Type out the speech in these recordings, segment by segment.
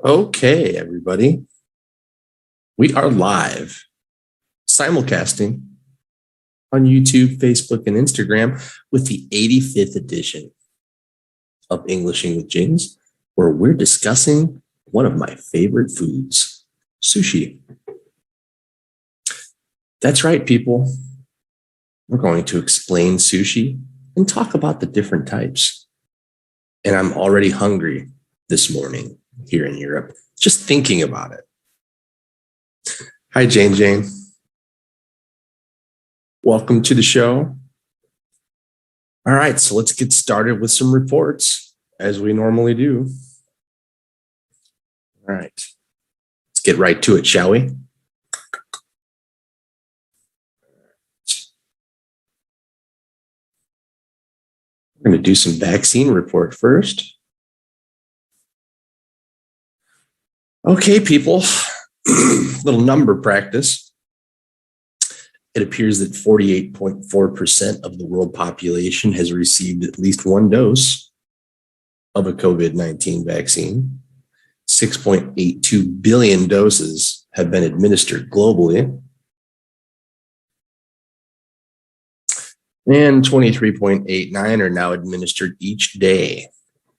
Okay, everybody. We are live, simulcasting on YouTube, Facebook, and Instagram with the 85th edition of Englishing with James, where we're discussing one of my favorite foods, sushi. That's right, people. We're going to explain sushi and talk about the different types. And I'm already hungry this morning here in Europe, just thinking about it. Hi, Jane. Welcome to the show. All right, so let's get started with some reports, as we normally do. All right, let's get right to it, shall we? We're going to do some vaccine report first. Okay, people, little number practice. It appears that 48.4% of the world population has received at least one dose of a COVID-19 vaccine. 6.82 billion doses have been administered globally. And 23.89 are now administered each day,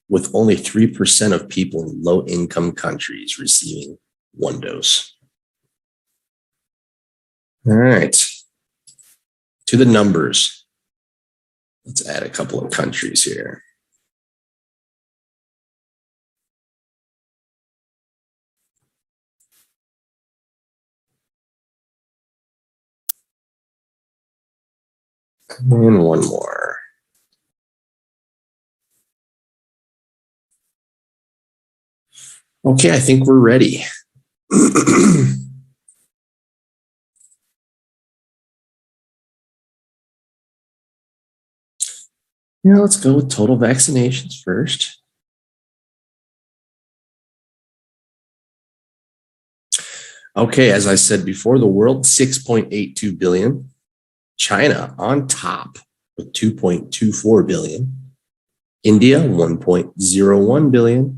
with only 3% of people in low-income countries receiving one dose. All right, to the numbers. Let's add a couple of countries here. And one more. Okay, I think we're ready. Now let's go with total vaccinations first. Okay, as I said before, the world, 6.82 billion. China on top with 2.24 billion. India, 1.01 billion.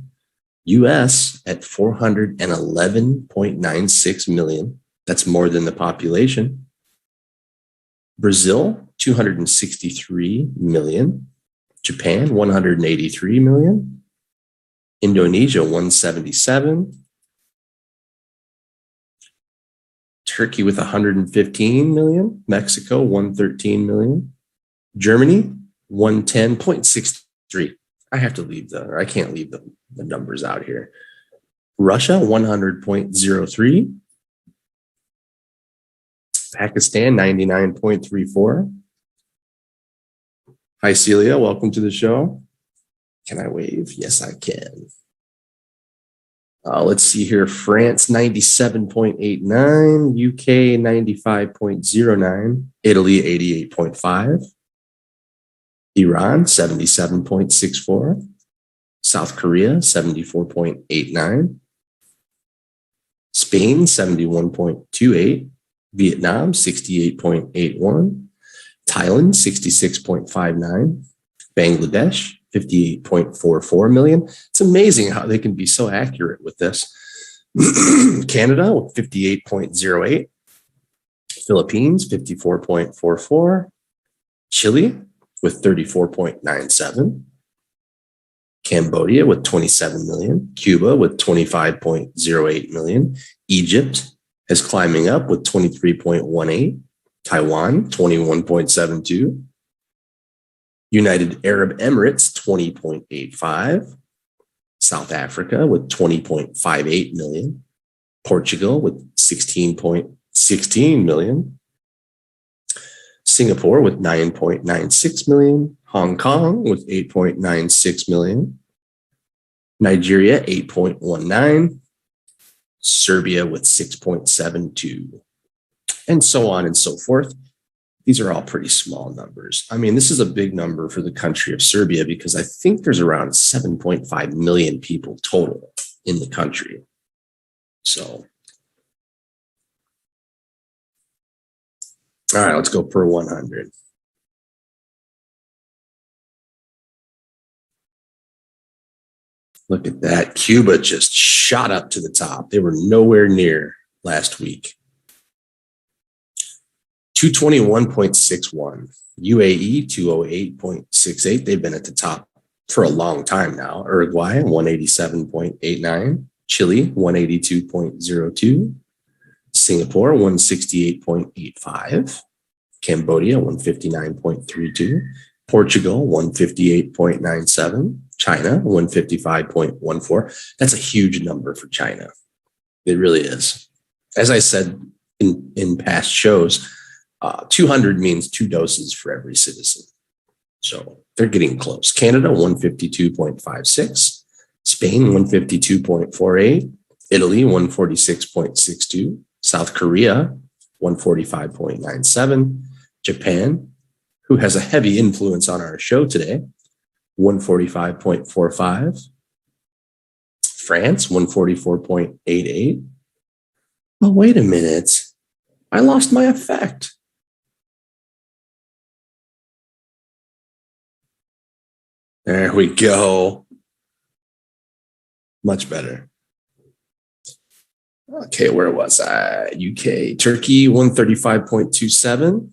US at 411.96 million. That's more than the population. Brazil, 263 million. Japan, 183 million. Indonesia, 177. Turkey with 115 million. Mexico, 113 million. Germany, 110.63. I have to leave I can't leave the numbers out here. Russia, 100.03. Pakistan, 99.34. Hi, Celia. Welcome to the show. Can I wave? Yes, I can. Let's see here. France, 97.89. UK, 95.09. Italy, 88.5. Iran, 77.64. South Korea, 74.89. Spain, 71.28. Vietnam, 68.81. Thailand, 66.59. Bangladesh, 58.44 million. It's amazing how they can be so accurate with this. Canada, 58.08. Philippines, 54.44. Chile, with 34.97. Cambodia with 27 million. Cuba with 25.08 million. Egypt is climbing up with 23.18. Taiwan, 21.72. United Arab Emirates, 20.85. South Africa with 20.58 million. Portugal with 16.16 million. Singapore with 9.96 million. Hong Kong with 8.96 million. Nigeria, 8.19. Serbia with 6.72. And so on and so forth. These are all pretty small numbers. I mean, this is a big number for the country of Serbia because I think there's around 7.5 million people total in the country. So, all right, let's go per 100. Look at that. Cuba just shot up to the top. They were nowhere near last week. 221.61. UAE 208.68. They've been at the top for a long time now. Uruguay 187.89. Chile 182.02. Singapore 168.85. Cambodia 159.32. Portugal 158.97. China 155.14. That's a huge number for China. It really is. As I said in past shows, 200 means 2 doses for every citizen. So they're getting close. Canada 152.56. Spain 152.48. Italy 146.62. South Korea 145.97. Japan, who has a heavy influence on our show today, 145.45. France, 144.88. Oh, wait a minute. I lost my effect. There we go. Much better. Okay, where was I? UK, Turkey, 135.27.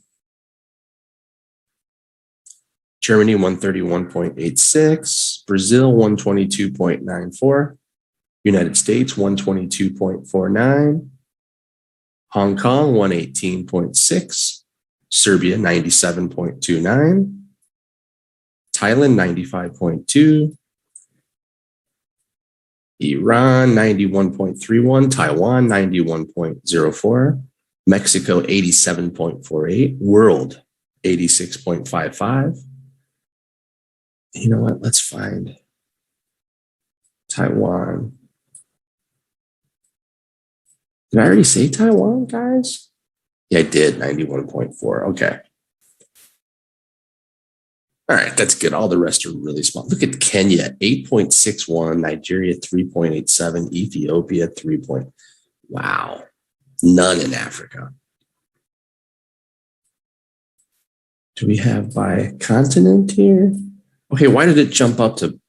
Germany, 131.86. Brazil, 122.94. United States, 122.49. Hong Kong, 118.6. Serbia, 97.29. Thailand, 95.2. Iran, 91.31. Taiwan, 91.04. Mexico, 87.48. World, 86.55. You know what? Let's find Taiwan. Did I already say Taiwan, guys? Yeah, I did. 91.4. Okay. All right, that's good. All the rest are really small. Look at Kenya, 8.61. Nigeria, 3.87. Ethiopia, 3. Wow. None in Africa. Do we have by continent here? Okay, why did it jump up to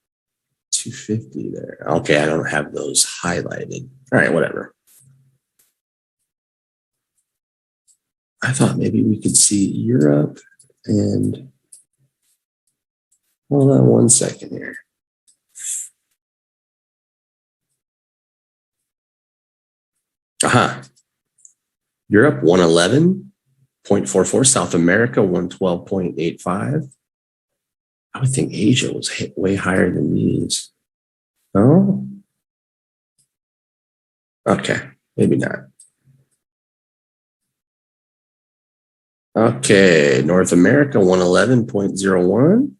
250 there? Okay, I don't have those highlighted. All right, whatever. I thought maybe we could see Europe and hold on one second here. Europe 111.44, South America 112.85. I would think Asia was way higher than these. Oh, okay, maybe not. Okay, North America 111.01.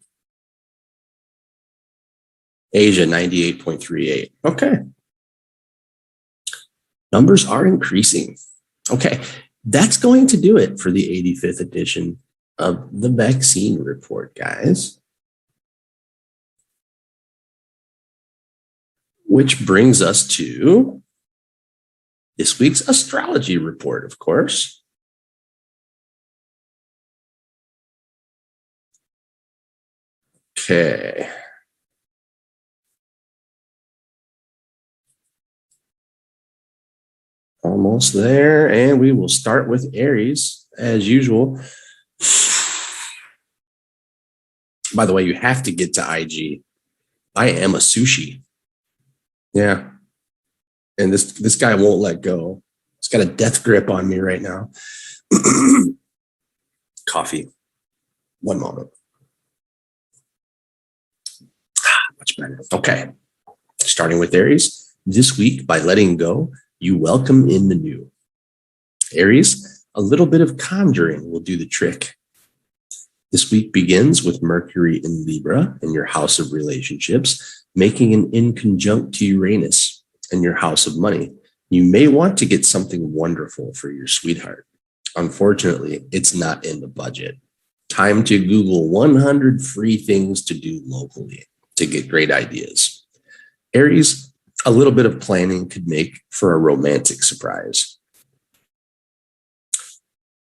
Asia 98.38. Okay. Numbers are increasing. Okay, that's going to do it for the 85th edition of the Vaccine Report, guys. Which brings us to this week's Astrology Report, of course. Okay. Almost there, and we will start with Aries, as usual. By the way, you have to get to IG. I am a sushi. Yeah. And this guy won't let go. He's got a death grip on me right now. Coffee. One moment. Much better. Okay. Starting with Aries. This week, by letting go, you welcome in the new. Aries, a little bit of conjuring will do the trick. This week begins with Mercury in Libra in your house of relationships, making an inconjunct to Uranus in your house of money. You may want to get something wonderful for your sweetheart. Unfortunately, it's not in the budget. Time to Google 100 free things to do locally to get great ideas. Aries, a little bit of planning could make for a romantic surprise.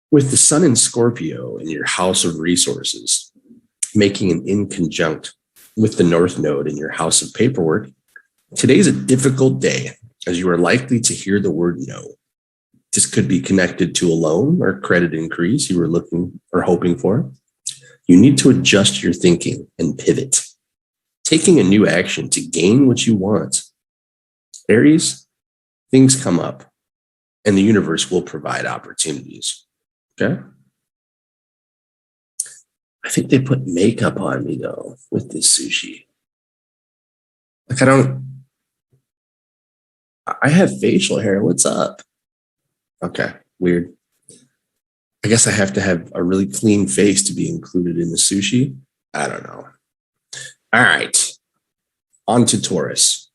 With the sun in Scorpio in your house of resources, making an inconjunct with the North Node in your house of paperwork, Today is a difficult day as you are likely to hear the word no. This could be connected to a loan or credit increase you were looking or hoping for. You need to adjust your thinking and pivot, taking a new action to gain what you want. Aries, things come up and the universe will provide opportunities. Okay? I think they put makeup on me though with this sushi. Like I have facial hair. What's up? Okay, weird. I guess I have to have a really clean face to be included in the sushi. I don't know. All right, on to Taurus.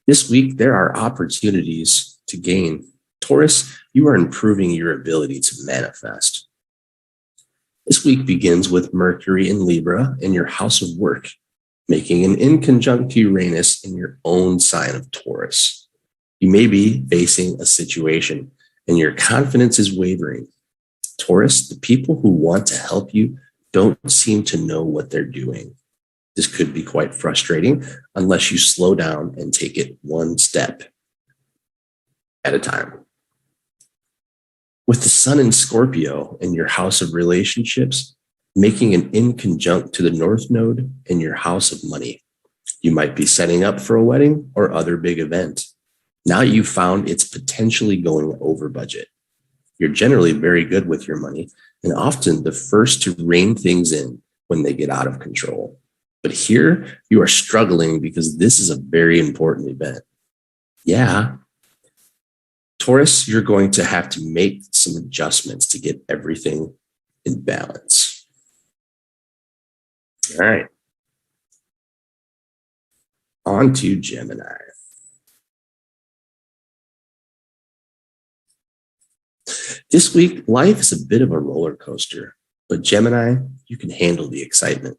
This week, there are opportunities to gain. Taurus, you are improving your ability to manifest. This week begins with Mercury in Libra in your house of work, making an inconjunct to Uranus in your own sign of Taurus. You may be facing a situation and your confidence is wavering. Taurus, the people who want to help you don't seem to know what they're doing. This could be quite frustrating unless you slow down and take it one step at a time. With the sun in Scorpio in your house of relationships, making an inconjunct to the North Node in your house of money. You might be setting up for a wedding or other big event. Now you've found it's potentially going over budget. You're generally very good with your money and often the first to rein things in when they get out of control. But here you are struggling because this is a very important event. Yeah. Taurus, you're going to have to make some adjustments to get everything in balance. All right. On to Gemini. This week, life is a bit of a roller coaster, but Gemini, you can handle the excitement.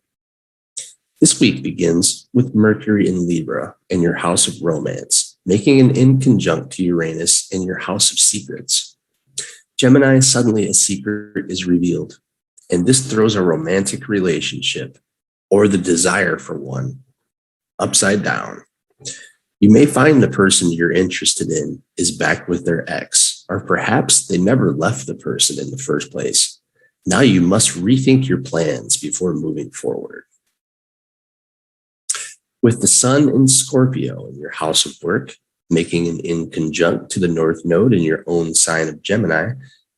This week begins with Mercury in Libra in your house of romance, making an inconjunct to Uranus in your house of secrets. Gemini, suddenly a secret is revealed, and this throws a romantic relationship or the desire for one upside down. You may find the person you're interested in is back with their ex, or perhaps they never left the person in the first place. Now you must rethink your plans before moving forward. With the sun in Scorpio in your house of work, making an inconjunct to the North Node in your own sign of Gemini,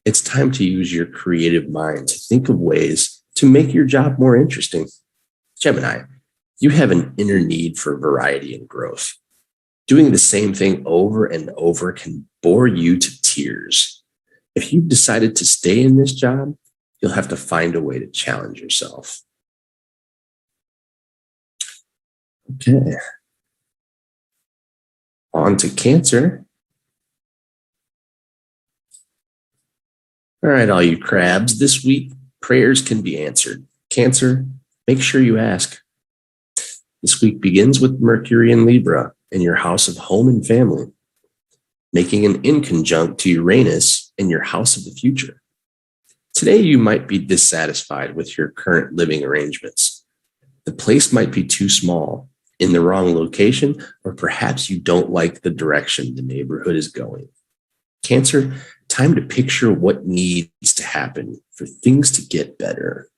it's time to use your creative mind to think of ways to make your job more interesting. Gemini, you have an inner need for variety and growth. Doing the same thing over and over can bore you to tears. If you've decided to stay in this job, you'll have to find a way to challenge yourself. Okay. On to Cancer. All right, all you crabs, this week, prayers can be answered. Cancer, make sure you ask. This week begins with Mercury in Libra in your house of home and family, making an inconjunct to Uranus in your house of the future. Today, you might be dissatisfied with your current living arrangements. The place might be too small, in the wrong location, or perhaps you don't like the direction the neighborhood is going. Cancer, time to picture what needs to happen for things to get better.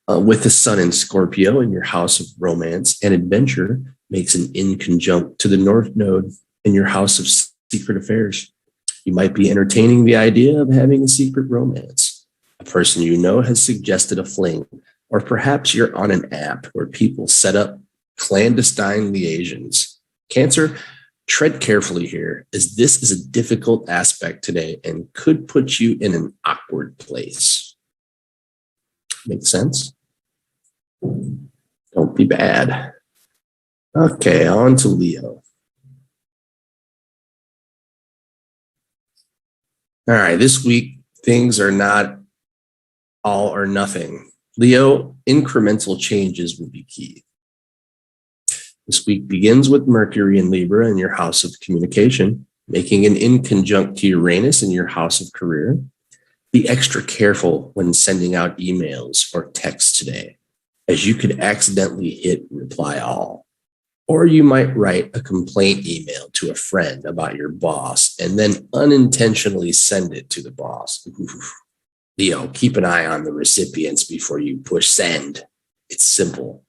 With the sun in Scorpio in your house of romance and adventure makes an inconjunct to the North Node in your house of secret affairs. You might be entertaining the idea of having a secret romance. A person you know has suggested a fling, or perhaps you're on an app where people set up clandestine liaisons. Cancer, tread carefully here, as this is a difficult aspect today and could put you in an awkward place. Make sense? Don't be bad. Okay, on to Leo. All right, this week, things are not all or nothing. Leo, incremental changes will be key. This week begins with Mercury in Libra in your house of communication, making an inconjunct to Uranus in your house of career. Be extra careful when sending out emails or texts today, as you could accidentally hit reply all. Or you might write a complaint email to a friend about your boss and then unintentionally send it to the boss. Oof. Leo, keep an eye on the recipients before you push send. It's simple.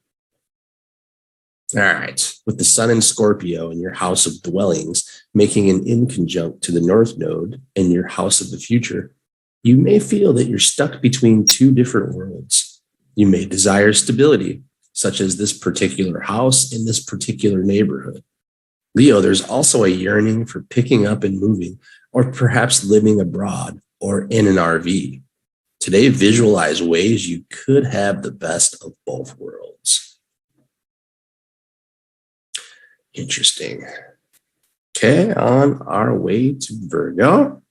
All right. With the sun in Scorpio in your house of dwellings, making an inconjunct to the North Node in your house of the future, you may feel that you're stuck between two different worlds. You may desire stability, such as this particular house in this particular neighborhood. Leo, there's also a yearning for picking up and moving, or perhaps living abroad or in an RV. Today, visualize ways you could have the best of both worlds. Interesting. Okay, on our way to Virgo.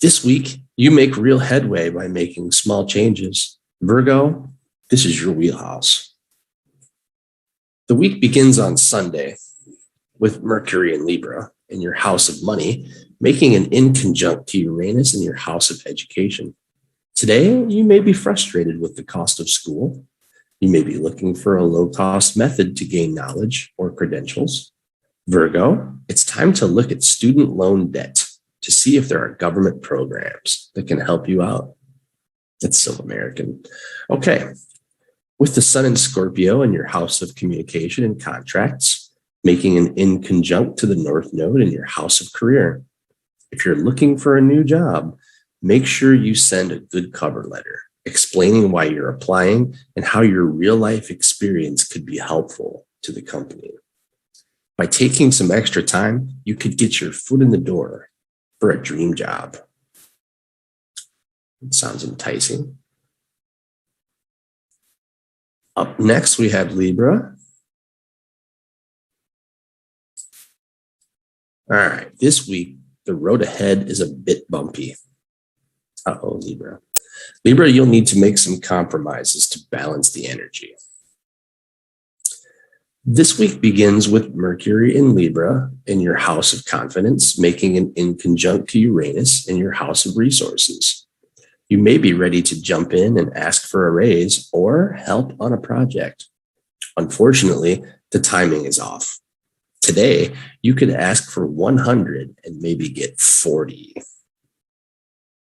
This week, you make real headway by making small changes. Virgo, this is your wheelhouse. The week begins on Sunday with Mercury in Libra in your house of money, making an inconjunct to Uranus in your house of education. Today, you may be frustrated with the cost of school. You may be looking for a low-cost method to gain knowledge or credentials. Virgo, it's time to look at student loan debt to see if there are government programs that can help you out. That's so American. Okay. With the sun in Scorpio in your house of communication and contracts, making an inconjunct to the North Node in your house of career. If you're looking for a new job, make sure you send a good cover letter explaining why you're applying and how your real life experience could be helpful to the company. By taking some extra time, you could get your foot in the door for a dream job. It sounds enticing. Up next, we have Libra. All right, this week, the road ahead is a bit bumpy. Uh-oh, Libra. Libra, you'll need to make some compromises to balance the energy. This week begins with Mercury in Libra in your house of confidence, making an inconjunct to Uranus in your house of resources. You may be ready to jump in and ask for a raise or help on a project. Unfortunately, the timing is off. Today, you could ask for 100 and maybe get 40.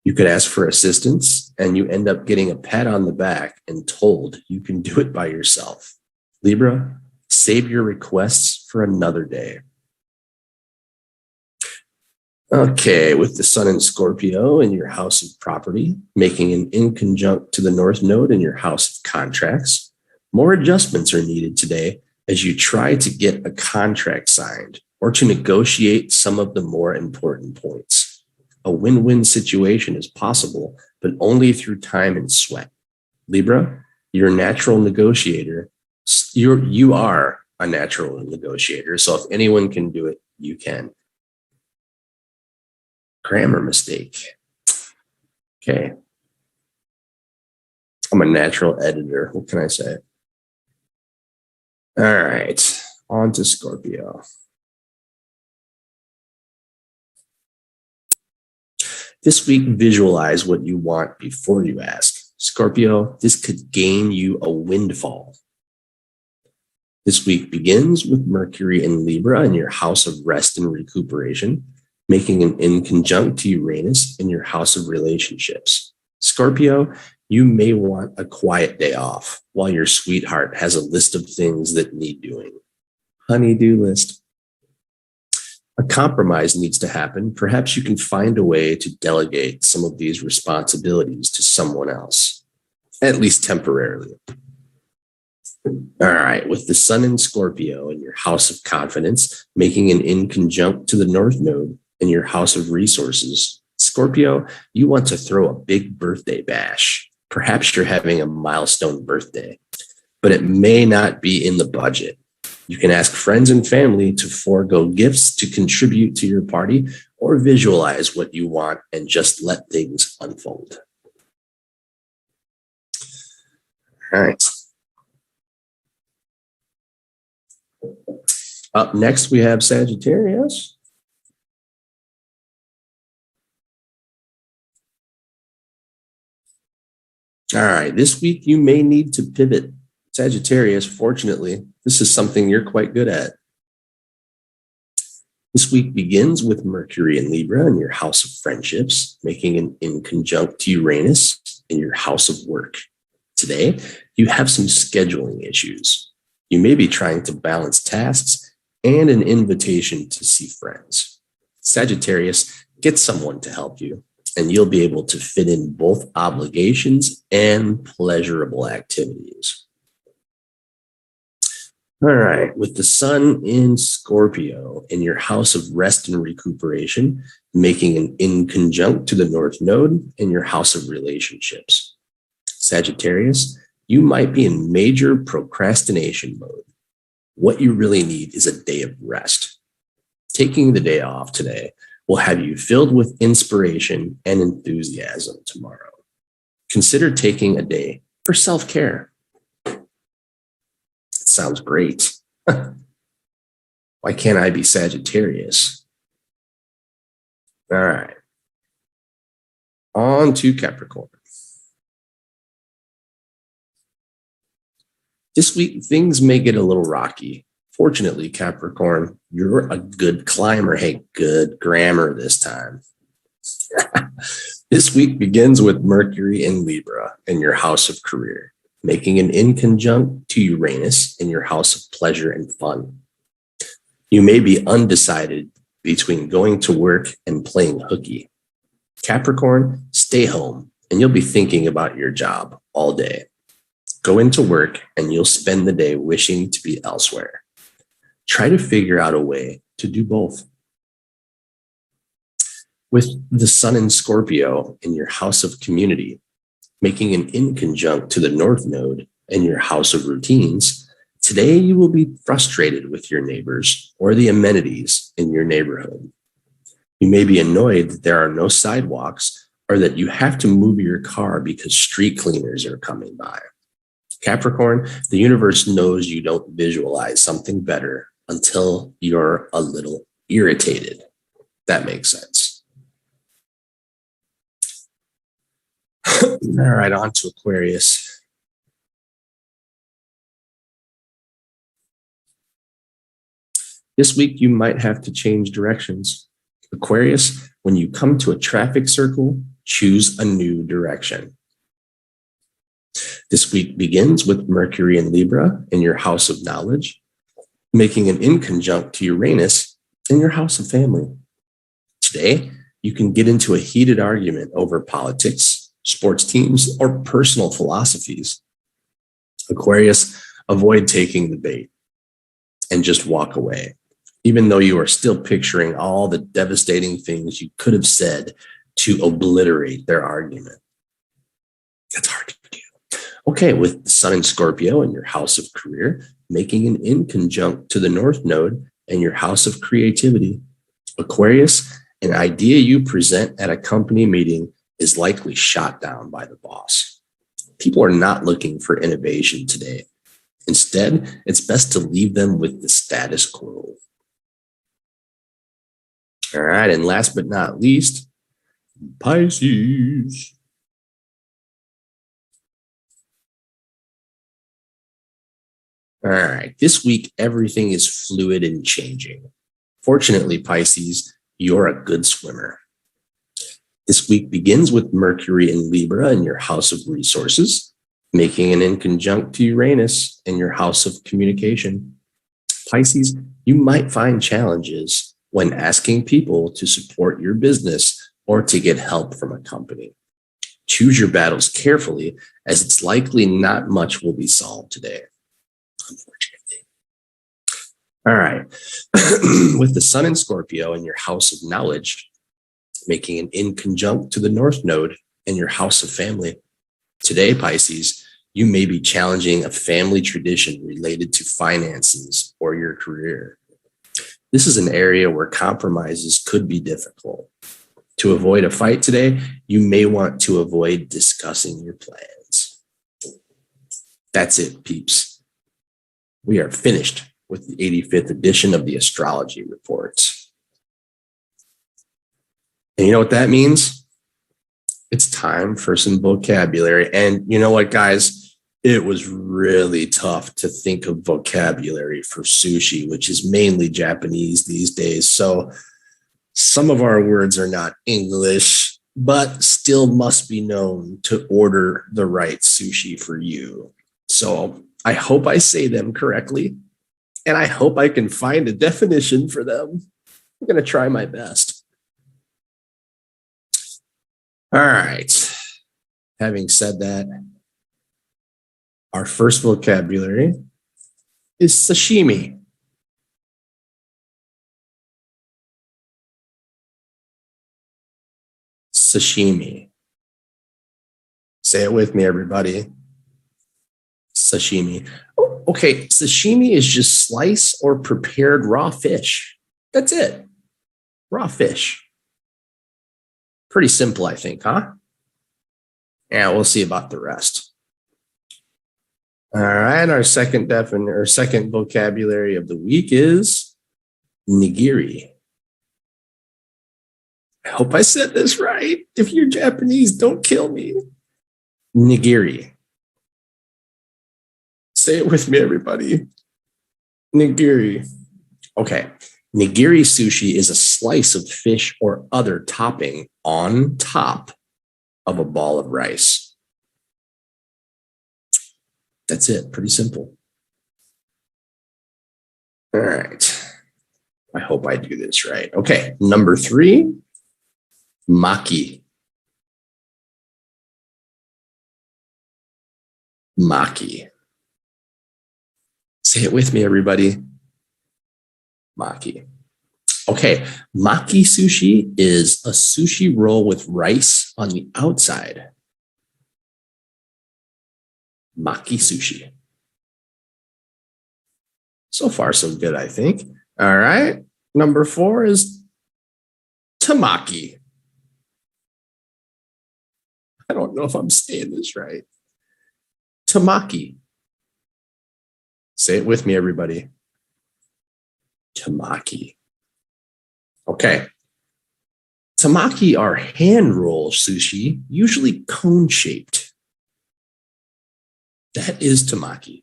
You could ask for assistance and you end up getting a pat on the back and told you can do it by yourself. Libra, save your requests for another day. Okay, with the sun in Scorpio in your house of property, making an inconjunct to the North Node in your house of contracts, more adjustments are needed today as you try to get a contract signed or to negotiate some of the more important points. A win-win situation is possible, but only through time and sweat. Libra, you're a natural negotiator. You are a natural negotiator, so if anyone can do it, you can. Grammar mistake. Okay. I'm a natural editor. What can I say? All right, on to Scorpio. This week, visualize what you want before you ask. Scorpio, this could gain you a windfall. This week begins with Mercury in Libra in your house of rest and recuperation, making an inconjunct to Uranus in your house of relationships. Scorpio, you may want a quiet day off while your sweetheart has a list of things that need doing. Honey-do list. A compromise needs to happen. Perhaps you can find a way to delegate some of these responsibilities to someone else, at least temporarily. All right, with the sun in Scorpio in your house of confidence, making an inconjunct to the North Node in your house of resources. Scorpio, you want to throw a big birthday bash. Perhaps you're having a milestone birthday, but it may not be in the budget. You can ask friends and family to forego gifts to contribute to your party or visualize what you want and just let things unfold. All right. Up next, we have Sagittarius. All right, this week you may need to pivot. Sagittarius, fortunately, this is something you're quite good at. This week begins with Mercury in Libra in your house of friendships, making an in conjunct to Uranus in your house of work. Today, you have some scheduling issues. You may be trying to balance tasks and an invitation to see friends. Sagittarius, get someone to help you, and you'll be able to fit in both obligations and pleasurable activities. All right, with the sun in Scorpio in your house of rest and recuperation, making an in conjunct to the North Node in your house of relationships. Sagittarius, you might be in major procrastination mode. What you really need is a day of rest. Taking the day off today will have you filled with inspiration and enthusiasm tomorrow. Consider taking a day for self-care. Sounds great. Why can't I be Sagittarius? All right. On to Capricorn. This week, things may get a little rocky. Fortunately, Capricorn, you're a good climber. Hey, good grammar this time. This week begins with Mercury in Libra in your house of career, making an in conjunct to Uranus in your house of pleasure and fun. You may be undecided between going to work and playing hooky. Capricorn, stay home and you'll be thinking about your job all day. Go into work and you'll spend the day wishing to be elsewhere. Try to figure out a way to do both. With the sun in Scorpio in your house of community, making an in conjunct to the North Node in your house of routines, today you will be frustrated with your neighbors or the amenities in your neighborhood. You may be annoyed that there are no sidewalks or that you have to move your car because street cleaners are coming by. Capricorn, the universe knows you don't visualize something better until you're a little irritated. That makes sense. All right, on to Aquarius. This week, you might have to change directions. Aquarius, when you come to a traffic circle, choose a new direction. This week begins with Mercury in Libra in your house of knowledge, making an in conjunct to Uranus in your house of family. Today, you can get into a heated argument over politics, sports teams, or personal philosophies. Aquarius, avoid taking the bait and just walk away, even though you are still picturing all the devastating things you could have said to obliterate their argument. That's hard to do. Okay, with the sun in Scorpio in your house of career, making an in conjunct to the North Node in your house of creativity. Aquarius, an idea you present at a company meeting is likely shot down by the boss. People are not looking for innovation today. Instead, it's best to leave them with the status quo. All right, and last but not least, Pisces. All right, this week, everything is fluid and changing. Fortunately, Pisces, you're a good swimmer. This week begins with Mercury in Libra in your house of resources, making an in conjunct to Uranus in your house of communication. Pisces, you might find challenges when asking people to support your business or to get help from a company. Choose your battles carefully, as it's likely not much will be solved today, unfortunately. All right. With the sun in Scorpio in your house of knowledge, making an in conjunct to the North Node in your house of family. Today, Pisces, you may be challenging a family tradition related to finances or your career. This is an area where compromises could be difficult. To avoid a fight today, you may want to avoid discussing your plans. That's it, peeps. We are finished with the 85th edition of the Astrology Report. And you know what that means? it's time for some vocabulary. And you know what, guys? It was really tough to think of vocabulary for sushi, which is mainly Japanese these days. So some of our words are not English, but still must be known to order the right sushi for you. So I hope I say them correctly, and I hope I can find a definition for them. I'm going to try my best. All right. Having said that, our first vocabulary is sashimi. Sashimi. Say it with me, everybody. Sashimi. Oh, okay, sashimi is just sliced or prepared raw fish. That's it. Raw fish. Pretty simple, I think, huh? Yeah, we'll see about the rest. All right, our second vocabulary of the week is nigiri. I hope I said this right. If you're Japanese, don't kill me. Nigiri. Say it with me, everybody. Nigiri. Okay. Nigiri sushi is a slice of fish or other topping on top of a ball of rice. That's it. Pretty simple. All right. I hope I do this right. Okay. Number 3, maki. Maki. Say it with me, everybody. Maki. Okay. Maki sushi is a sushi roll with rice on the outside. Maki sushi. So far, so good, I think. All right. Number 4 is tamaki. I don't know if I'm saying this right. Tamaki. Say it with me, everybody. Tamaki. Okay. Tamaki are hand roll sushi, usually cone shaped. That is tamaki.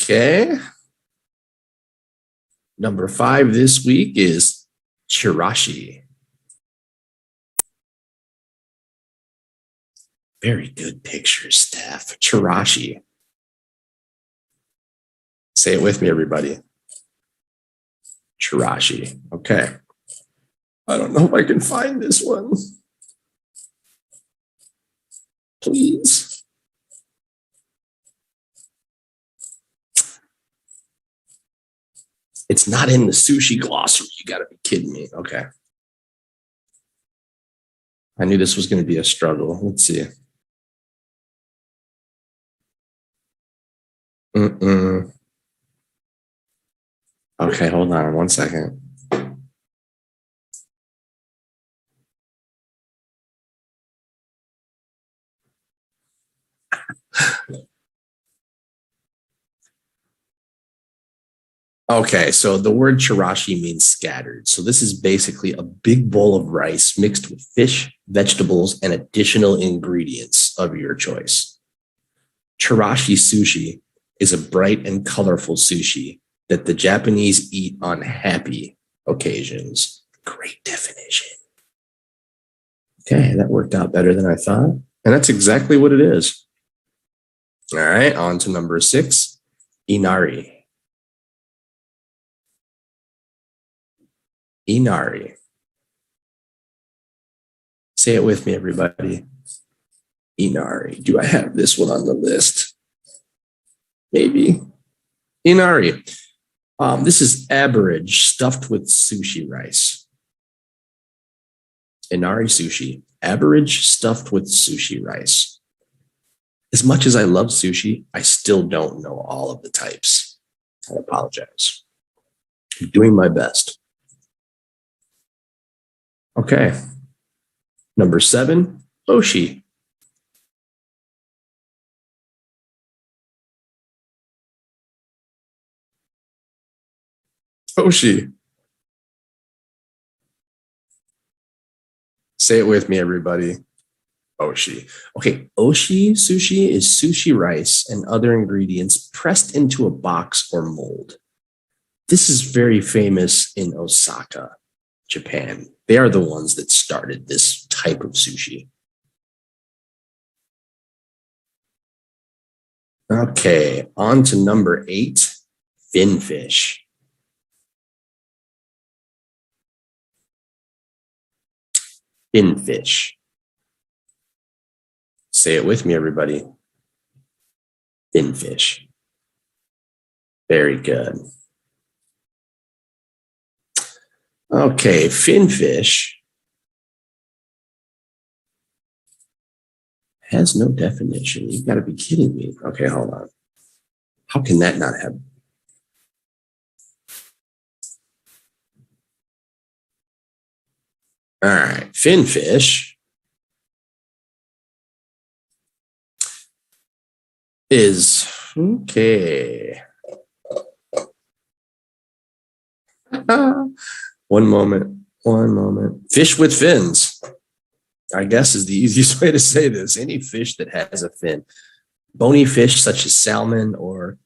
Okay. Number 5 this week is chirashi. Very good pictures, Steph. Chirashi. Say it with me, everybody. Chirashi. Okay. I don't know if I can find this one. Please. It's not in the sushi glossary. You got to be kidding me. Okay. I knew this was going to be a struggle. Let's see. Okay, hold on 1 second. Okay, so the word chirashi means scattered. So this is basically a big bowl of rice mixed with fish, vegetables, and additional ingredients of your choice. Chirashi sushi is a bright and colorful sushi that the Japanese eat on happy occasions. Great definition. Okay, that worked out better than I thought. And that's exactly what it is. All right, on to number 6, Inari. Inari. Say it with me, everybody. Inari. Do I have this one on the list? Maybe. Inari. This is average stuffed with sushi rice. Inari sushi. Average stuffed with sushi rice. As much as I love sushi, I still don't know all of the types. I apologize. I'm doing my best. Okay. Number 7, Oshi. Oshi. Say it with me, everybody. Oshi. Okay, oshi sushi is sushi rice and other ingredients pressed into a box or mold. This is very famous in Osaka, Japan. They are the ones that started this type of sushi. Okay, on to number 8, finfish. Finfish. Say it with me, everybody. Finfish. Very good. Okay, finfish has no definition. You've got to be kidding me. Okay, hold on. How can that not have? All right, finfish is, okay. One moment. Fish with fins, I guess, is the easiest way to say this. Any fish that has a fin. Bony fish such as salmon or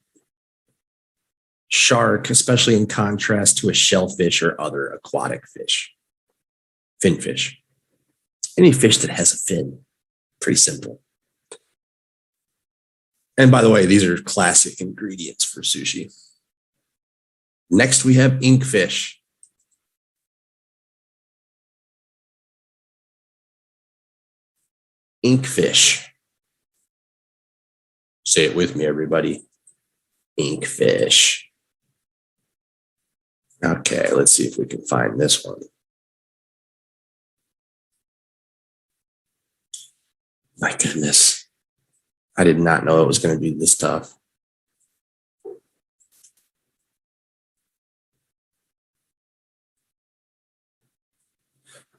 shark, especially in contrast to a shellfish or other aquatic fish. Finfish. Any fish that has a fin. Pretty simple. And by the way, these are classic ingredients for sushi. Next, we have inkfish. Inkfish. Say it with me, everybody. Inkfish. Okay, let's see if we can find this one. My goodness. I did not know it was going to be this tough.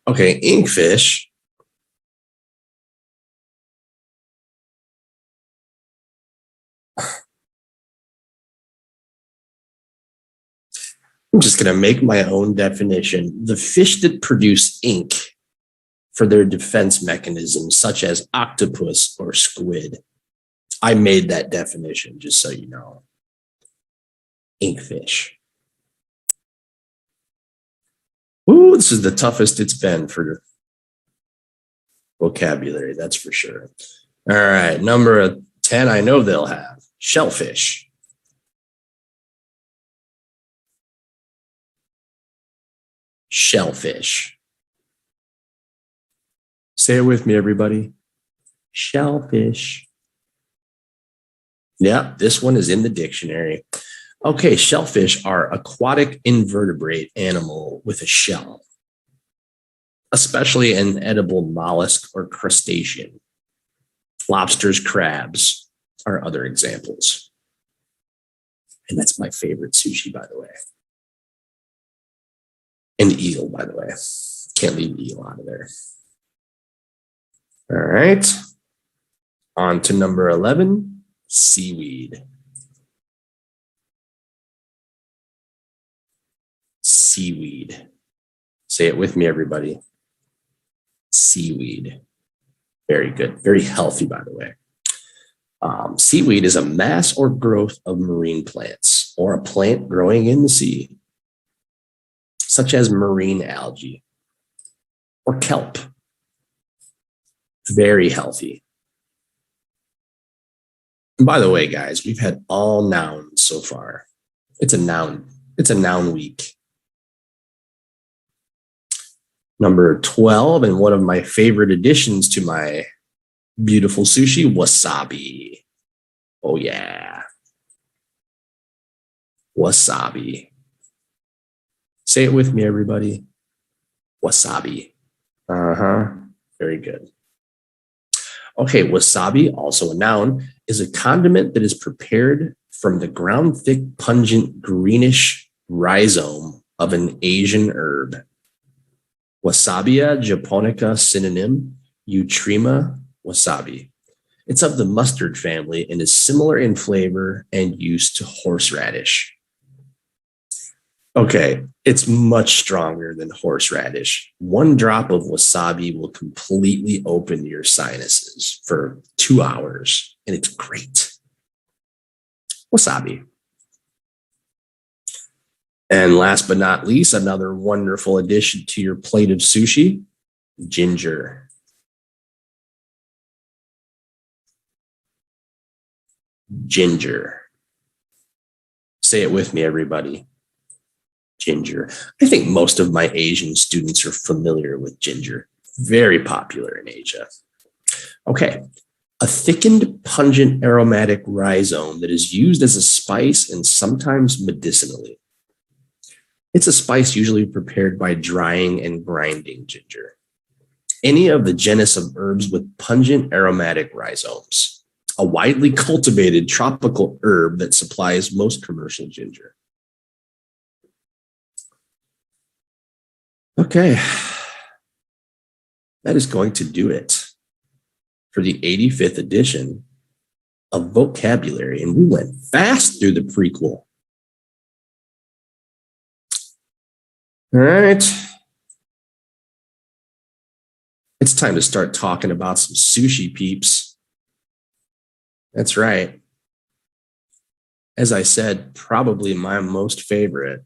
Okay, inkfish. I'm just going to make my own definition. The fish that produce ink for their defense mechanisms, such as octopus or squid. I made that definition, just so you know. Inkfish. Ooh, this is the toughest it's been for vocabulary, that's for sure. All right, number 10, I know they'll have. Shellfish. Shellfish. Say it with me, everybody. Shellfish. Yeah, this one is in the dictionary. Okay, shellfish are aquatic invertebrate animal with a shell, especially an edible mollusk or crustacean. Lobsters, crabs are other examples. And that's my favorite sushi, by the way. And eel, by the way. Can't leave eel out of there. All right. On to number 11, seaweed. Seaweed. Say it with me, everybody. Seaweed. Very good. Very healthy, by the way. Seaweed is a mass or growth of marine plants or a plant growing in the sea, such as marine algae or kelp. Very healthy. And by the way, guys, we've had all nouns so far. It's a noun. It's a noun week. Number 12, and one of my favorite additions to my beautiful sushi, wasabi. Oh, yeah. Wasabi. Say it with me, everybody. Wasabi. Very good. Okay, wasabi, also a noun, is a condiment that is prepared from the ground thick, pungent, greenish rhizome of an Asian herb. Wasabia japonica synonym, Eutrema wasabi. It's of the mustard family and is similar in flavor and use to horseradish. Okay, it's much stronger than horseradish. One drop of wasabi will completely open your sinuses for 2 hours, and it's great. Wasabi. And last but not least, another wonderful addition to your plate of sushi, ginger. Ginger. Say it with me, everybody. Ginger. I think most of my Asian students are familiar with ginger. Very popular in Asia. Okay. A thickened, pungent, aromatic rhizome that is used as a spice and sometimes medicinally. It's a spice usually prepared by drying and grinding ginger. Any of the genus of herbs with pungent, aromatic rhizomes. A widely cultivated tropical herb that supplies most commercial ginger. Okay, that is going to do it for the 85th edition of Vocabulary. And we went fast through the prequel. All right. It's time to start talking about some sushi, peeps. That's right. As I said, probably my most favorite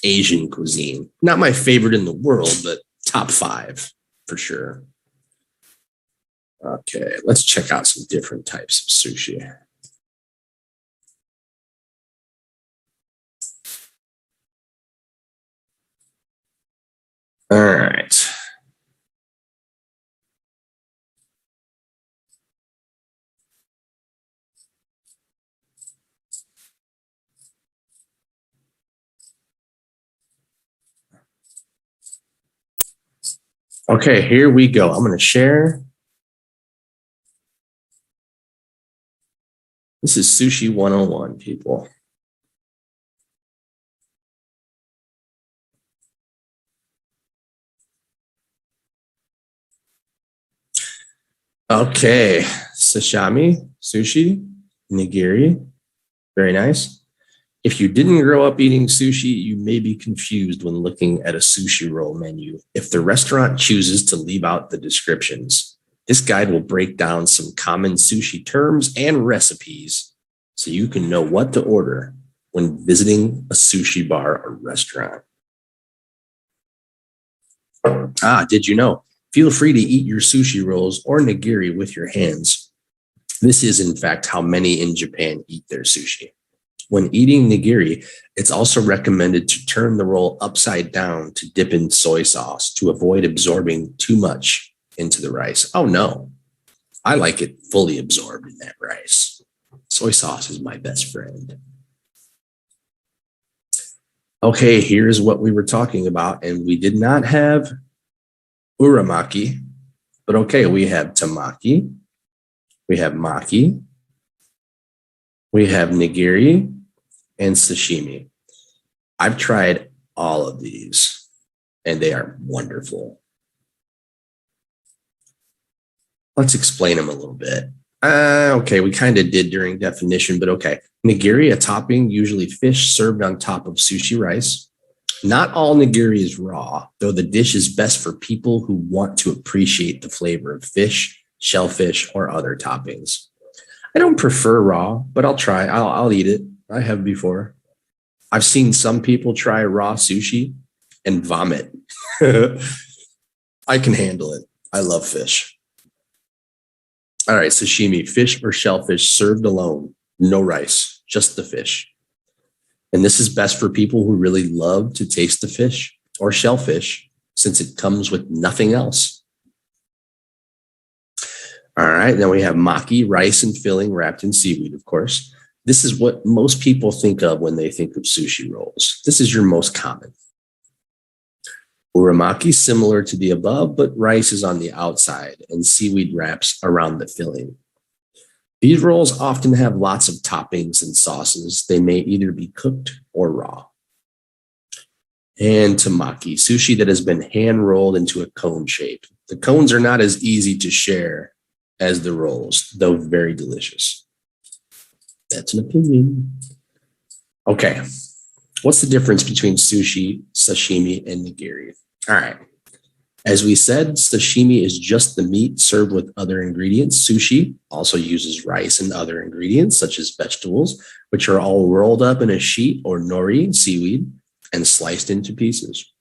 Asian cuisine. Not my favorite in the world, but top 5 for sure. Okay, let's check out some different types of sushi. All right. Okay, here we go. I'm going to share. This is Sushi 101, people. Okay, sashimi, sushi, nigiri. Very nice. If you didn't grow up eating sushi, you may be confused when looking at a sushi roll menu if the restaurant chooses to leave out the descriptions. This guide will break down some common sushi terms and recipes so you can know what to order when visiting a sushi bar or restaurant. Did you know? Feel free to eat your sushi rolls or nigiri with your hands. This is, in fact, how many in Japan eat their sushi. When eating nigiri, it's also recommended to turn the roll upside down to dip in soy sauce to avoid absorbing too much into the rice. Oh no, I like it fully absorbed in that rice. Soy sauce is my best friend. Okay, here's what we were talking about, and we did not have uramaki, but okay, we have temaki, we have maki, we have nigiri, and sashimi. I've tried all of these, and they are wonderful. Let's explain them a little bit. Okay, we kind of did during definition, but okay. Nigiri, a topping, usually fish served on top of sushi rice. Not all nigiri is raw, though the dish is best for people who want to appreciate the flavor of fish, shellfish, or other toppings. I don't prefer raw, but I'll try. I'll eat it. I have before. I've seen some people try raw sushi and vomit. I can handle it. I love fish. All right, sashimi, fish or shellfish served alone, no rice, just the fish. And this is best for people who really love to taste the fish or shellfish since it comes with nothing else. All right, then we have maki, rice and filling wrapped in seaweed, of course. This is what most people think of when they think of sushi rolls. This is your most common. Uramaki, similar to the above, but rice is on the outside and seaweed wraps around the filling. These rolls often have lots of toppings and sauces. They may either be cooked or raw. And temaki, sushi that has been hand rolled into a cone shape. The cones are not as easy to share as the rolls, though very delicious. That's an opinion. Okay, What's the difference between sushi, sashimi, and nigiri? All right. As we said, sashimi is just the meat served with other ingredients. Sushi also uses rice and other ingredients, such as vegetables, which are all rolled up in a sheet or nori, seaweed, and sliced into pieces.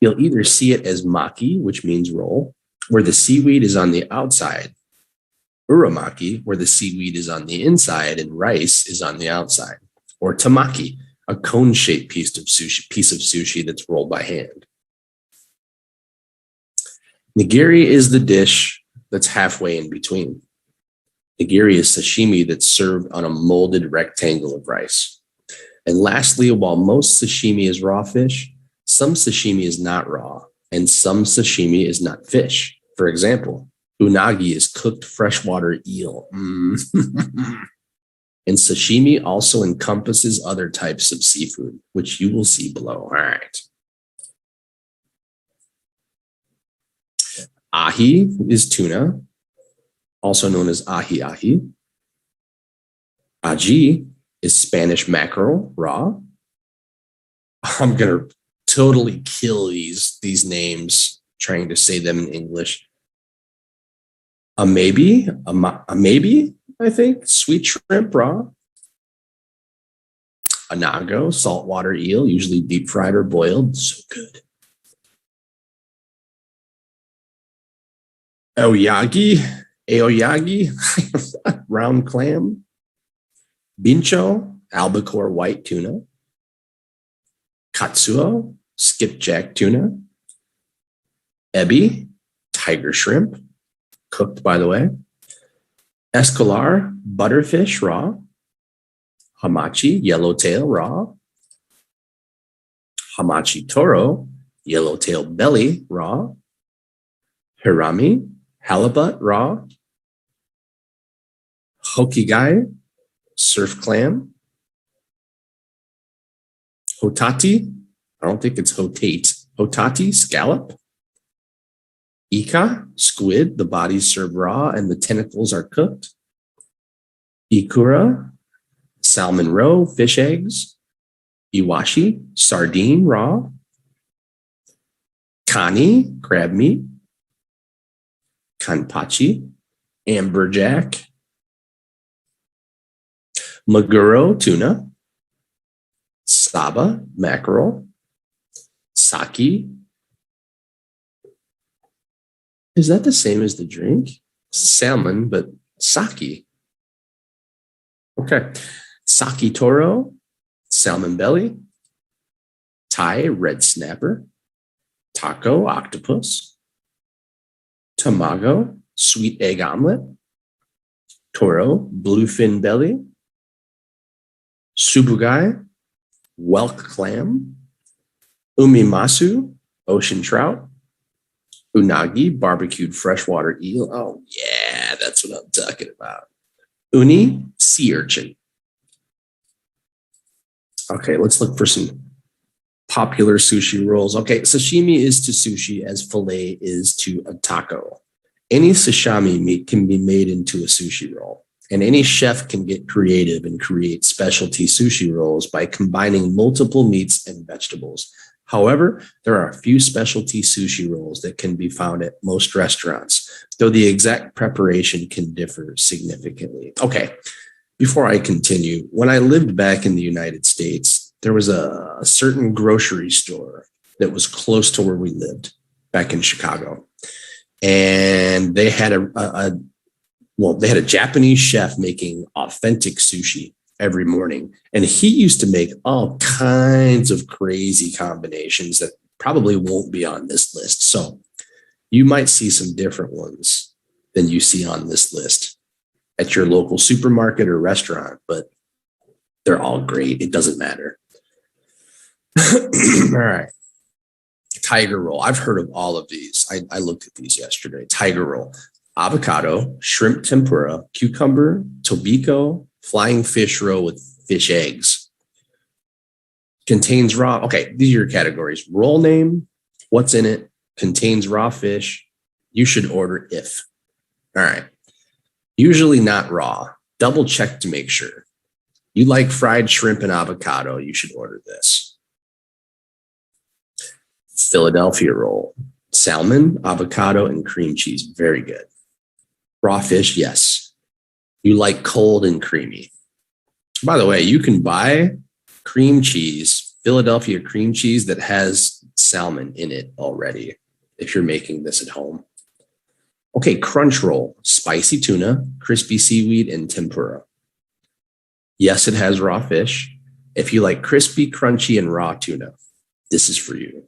You'll either see it as maki, which means roll, where the seaweed is on the outside, uramaki, where the seaweed is on the inside and rice is on the outside, or tamaki, a cone-shaped piece of sushi that's rolled by hand. Nigiri is the dish that's halfway in between. Nigiri is sashimi that's served on a molded rectangle of rice. And lastly, while most sashimi is raw fish, some sashimi is not raw, and some sashimi is not fish. For example, unagi is cooked freshwater eel. And sashimi also encompasses other types of seafood, which you will see below. All right. Ahi is tuna, also known as ahi-ahi. Aji is Spanish mackerel, raw. I'm going to totally kill these names trying to say them in English. A maybe, I think, sweet shrimp, raw. Anago, saltwater eel, usually deep fried or boiled. So good. Aoyagi, round clam. Bincho, albacore white tuna. Katsuo, skipjack tuna. Ebi, tiger shrimp, cooked by the way. Escolar, butterfish raw. Hamachi, yellowtail raw. Hamachi toro, yellowtail belly raw. Hirami, halibut raw. Hokigai, surf clam. Hotati, I don't think it's hotate. Hotati, scallop. Ika, squid, the body's served raw and the tentacles are cooked. Ikura, salmon roe, fish eggs. Iwashi, sardine raw. Kani, crab meat. Kanpachi, amberjack. Maguro, tuna. Saba, mackerel. Sake. Is that the same as the drink? Salmon, but sake. Okay. Sake toro, salmon belly. Thai, red snapper. Taco, octopus. Tamago, sweet egg omelet. Toro, bluefin belly. Subugai, whelk clam. Umimasu, ocean trout. Unagi, barbecued freshwater eel. Oh, yeah, that's what I'm talking about. Uni, sea urchin. Okay, let's look for some popular sushi rolls. Okay, sashimi is to sushi as filet is to a taco. Any sashimi meat can be made into a sushi roll, and any chef can get creative and create specialty sushi rolls by combining multiple meats and vegetables. However, there are a few specialty sushi rolls that can be found at most restaurants, though the exact preparation can differ significantly. Okay, before I continue, when I lived back in the United States, there was a certain grocery store that was close to where we lived back in Chicago. And they had they had a Japanese chef making authentic sushi every morning. And he used to make all kinds of crazy combinations that probably won't be on this list. So you might see some different ones than you see on this list at your local supermarket or restaurant, but they're all great. It doesn't matter. All right. Tiger roll. I've heard of all of these. I looked at these yesterday. Tiger roll. Avocado, shrimp tempura, cucumber, tobiko, flying fish roll with fish eggs. Contains raw. Okay, these are your categories. Roll name, what's in it, contains raw fish. You should order if. All right. Usually not raw. Double check to make sure. You like fried shrimp and avocado, you should order this. Philadelphia roll. Salmon, avocado, and cream cheese. Very good. Raw fish, yes. You like cold and creamy. By the way, you can buy cream cheese, Philadelphia cream cheese that has salmon in it already if you're making this at home. Okay, crunch roll, spicy tuna, crispy seaweed, and tempura. Yes, it has raw fish. If you like crispy, crunchy, and raw tuna, this is for you.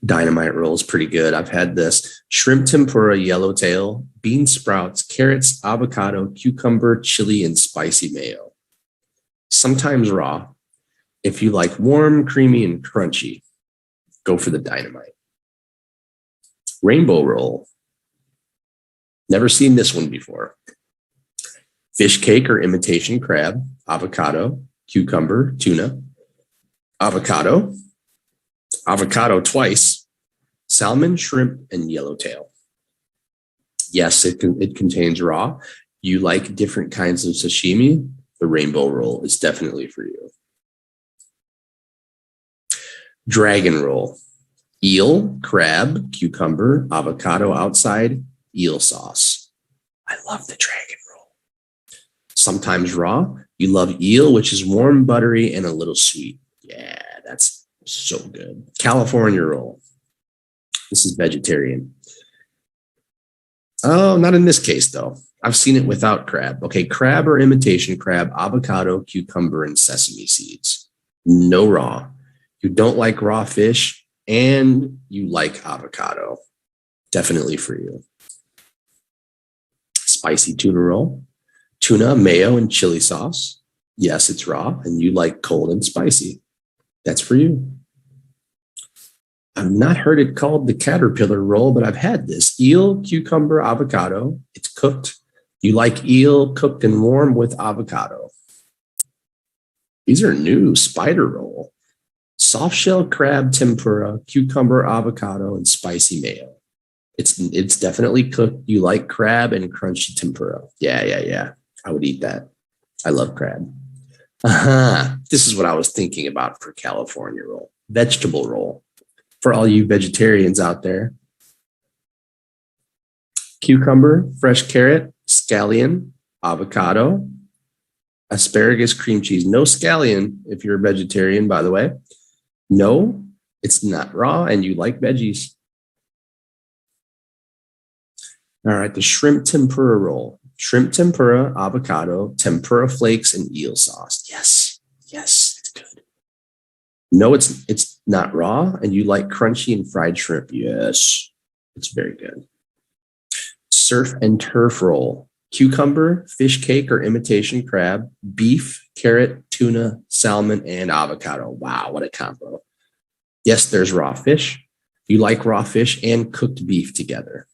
Dynamite roll is pretty good. I've had this. Shrimp tempura, yellowtail, bean sprouts, carrots, avocado, cucumber, chili, and spicy mayo. Sometimes raw. If you like warm, creamy, and crunchy, go for the dynamite. Rainbow roll. Never seen this one before. Fish cake or imitation crab, avocado, cucumber, tuna, avocado twice, salmon, shrimp, and yellowtail. Yes, it contains raw. You like different kinds of sashimi, the rainbow roll is definitely for you. Dragon roll. Eel, crab, cucumber, avocado outside, eel sauce. I love the dragon roll. Sometimes raw. You love eel, which is warm, buttery, and a little sweet. Yeah, that's so good. California roll. This is vegetarian. Oh, not in this case, though. I've seen it without crab. Okay, crab or imitation crab, avocado, cucumber, and sesame seeds. No raw. You don't like raw fish, and you like avocado. Definitely for you. Spicy tuna roll. Tuna, mayo, and chili sauce. Yes, it's raw, and you like cold and spicy. That's for you. I've not heard it called the caterpillar roll, but I've had this. Eel, cucumber, avocado. It's cooked. You like eel cooked and warm with avocado. These are new. Spider roll. Soft shell crab tempura, cucumber, avocado, and spicy mayo. It's definitely cooked. You like crab and crunchy tempura. Yeah. I would eat that. I love crab. This is what I was thinking about for California roll. Vegetable roll. For all you vegetarians out there. Cucumber, fresh carrot, scallion, avocado, asparagus, cream cheese. No scallion if you're a vegetarian, by the way. No, it's not raw and you like veggies. All right, the shrimp tempura roll. Shrimp tempura, avocado, tempura flakes, and eel sauce. Yes, it's good. No, it's not raw and you like crunchy and fried shrimp. Yes, it's very good. Surf and turf roll. Cucumber, fish cake or imitation crab, beef, carrot, tuna, salmon, and avocado. Wow, what a combo. Yes, there's raw fish. You like raw fish and cooked beef together.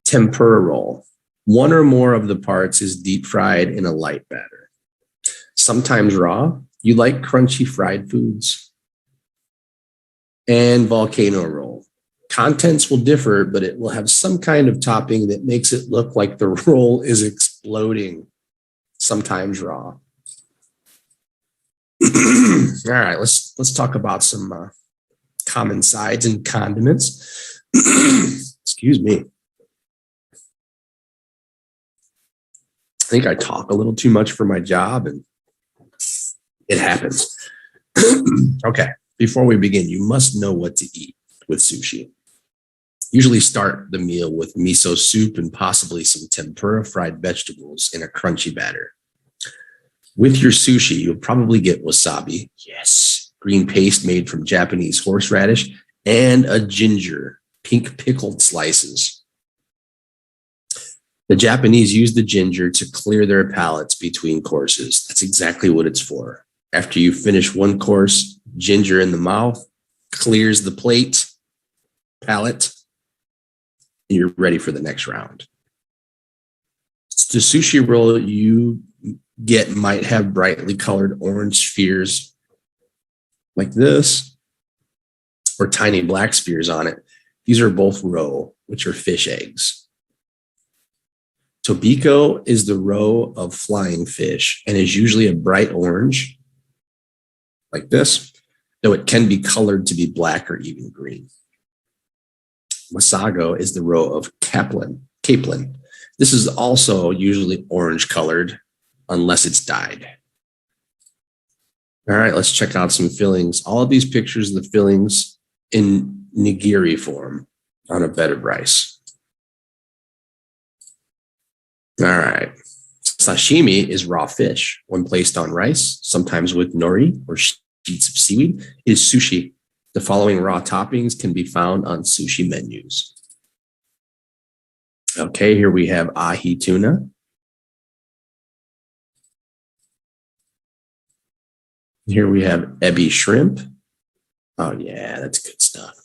Tempura roll. One or more of the parts is deep fried in a light batter. Sometimes raw. You like crunchy fried foods. And volcano roll. Contents will differ, but it will have some kind of topping that makes it look like the roll is exploding. Sometimes raw. All right, let's talk about some common sides and condiments. Excuse me. I think I talk a little too much for my job, and it happens. Okay, before we begin, you must know what to eat with sushi. Usually start the meal with miso soup and possibly some tempura fried vegetables in a crunchy batter. With your sushi, you'll probably get wasabi, yes, green paste made from Japanese horseradish, and a ginger, pink pickled slices. The Japanese use the ginger to clear their palates between courses. That's exactly what it's for. After you finish one course, ginger in the mouth clears the palate, and you're ready for the next round. The sushi roll you get might have brightly colored orange spheres like this, or tiny black spheres on it. These are both roe, which are fish eggs. Tobiko is the row of flying fish and is usually a bright orange, like this, though it can be colored to be black or even green. Wasago is the row of capelin. This is also usually orange colored unless it's dyed. All right, let's check out some fillings. All of these pictures of the fillings in nigiri form on a bed of rice. All right. Sashimi is raw fish. When placed on rice, sometimes with nori or sheets of seaweed, it is sushi. The following raw toppings can be found on sushi menus. Okay, here we have ahi tuna. Here we have ebi shrimp. Oh yeah, that's good stuff.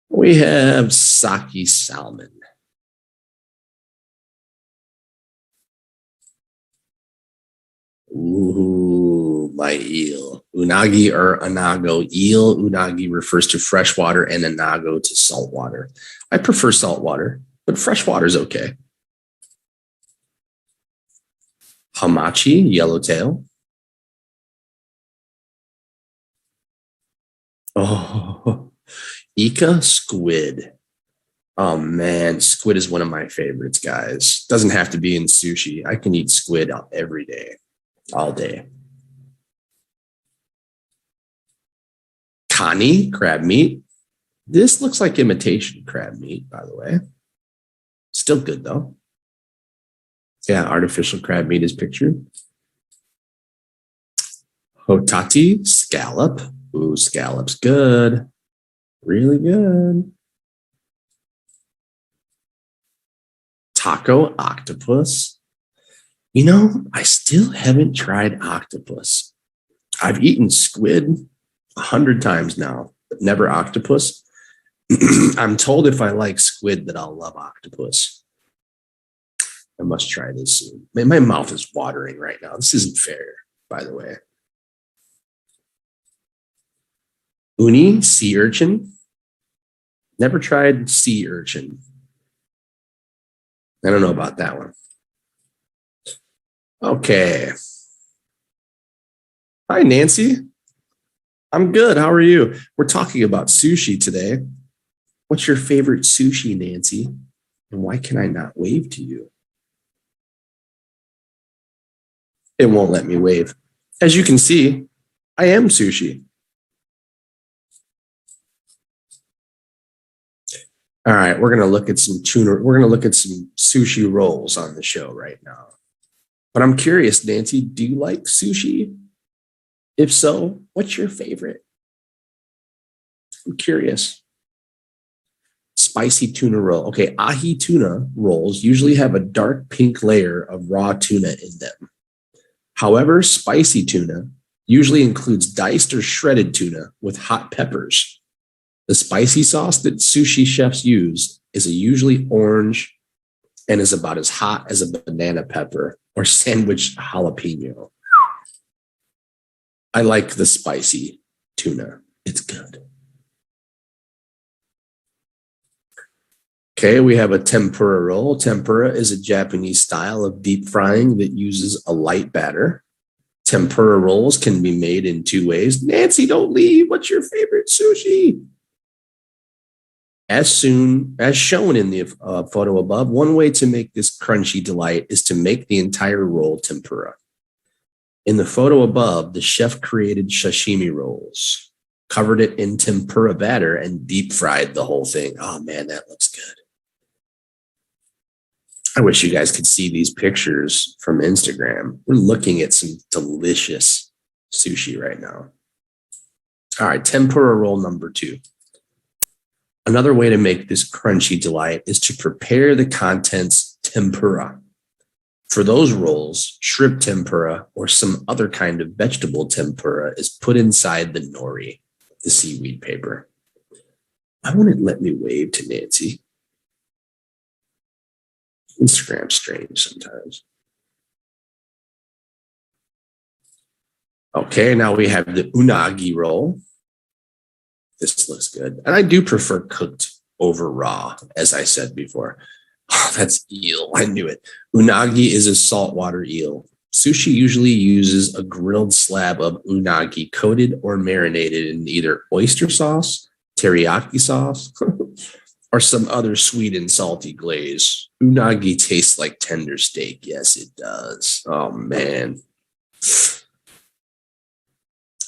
We have sake salmon. Ooh, my eel. Unagi or anago. Eel, unagi refers to freshwater and anago to saltwater. I prefer saltwater, but freshwater is okay. Hamachi, yellowtail. Oh, Ika, squid. Oh man, squid is one of my favorites, guys. Doesn't have to be in sushi. I can eat squid every day, all day. Kani, crab meat. This looks like imitation crab meat, by the way. Still good though. Yeah, artificial crab meat is pictured. Hotati, scallop. Ooh, scallop's good. Really good. Taco, octopus. You know, I still haven't tried octopus. I've eaten squid 100 times now, but never octopus. I'm told if I like squid that I'll love octopus. I must try this soon. Man, my mouth is watering right now. This isn't fair, by the way. Uni, sea urchin. Never tried sea urchin. I don't know about that one. Okay. Hi, Nancy. I'm good. How are you? We're talking about sushi today. What's your favorite sushi, Nancy? And why can I not wave to you? It won't let me wave. As you can see, I am sushi. All right, we're going to look at some tuna. We're going to look at some sushi rolls on the show right now. But I'm curious, Nancy, do you like sushi? If so, what's your favorite? I'm curious. Spicy tuna roll. Okay, ahi tuna rolls usually have a dark pink layer of raw tuna in them. However, spicy tuna usually includes diced or shredded tuna with hot peppers. The spicy sauce that sushi chefs use is usually orange and is about as hot as a banana pepper or sandwich jalapeno. I like the spicy tuna. It's good. Okay, we have a tempura roll. Tempura is a Japanese style of deep frying that uses a light batter. Tempura rolls can be made in two ways. Nancy, don't leave. What's your favorite sushi? As shown in the photo above, one way to make this crunchy delight is to make the entire roll tempura. In the photo above, the chef created sashimi rolls, covered it in tempura batter, and deep fried the whole thing. Oh man, that looks good. I wish you guys could see these pictures from Instagram. We're looking at some delicious sushi right now. All right, tempura roll number 2. Another way to make this crunchy delight is to prepare the contents tempura. For those rolls, shrimp tempura or some other kind of vegetable tempura is put inside the nori, the seaweed paper. I wouldn't let me wave to Nancy. Instagram's strange sometimes. Okay, now we have the unagi roll. This looks good. And I do prefer cooked over raw, as I said before. Oh, that's eel. I knew it. Unagi is a saltwater eel. Sushi usually uses a grilled slab of unagi coated or marinated in either oyster sauce, teriyaki sauce, or some other sweet and salty glaze. Unagi tastes like tender steak. Yes, it does. Oh, man.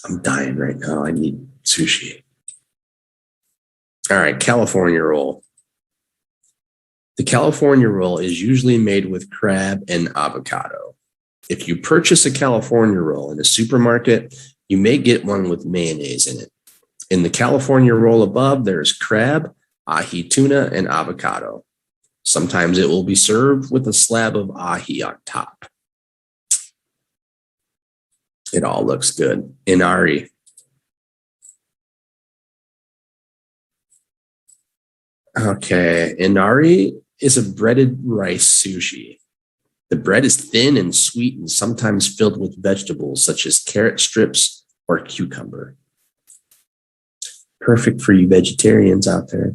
I'm dying right now. I need sushi. All right, California roll. The California roll is usually made with crab and avocado. If you purchase a California roll in a supermarket, you may get one with mayonnaise in it. In the California roll above, there's crab, ahi tuna, and avocado. Sometimes it will be served with a slab of ahi on top. It all looks good. Inari. Okay, Inari is a breaded rice sushi. The bread is thin and sweet and sometimes filled with vegetables such as carrot strips or cucumber. Perfect for you vegetarians out there.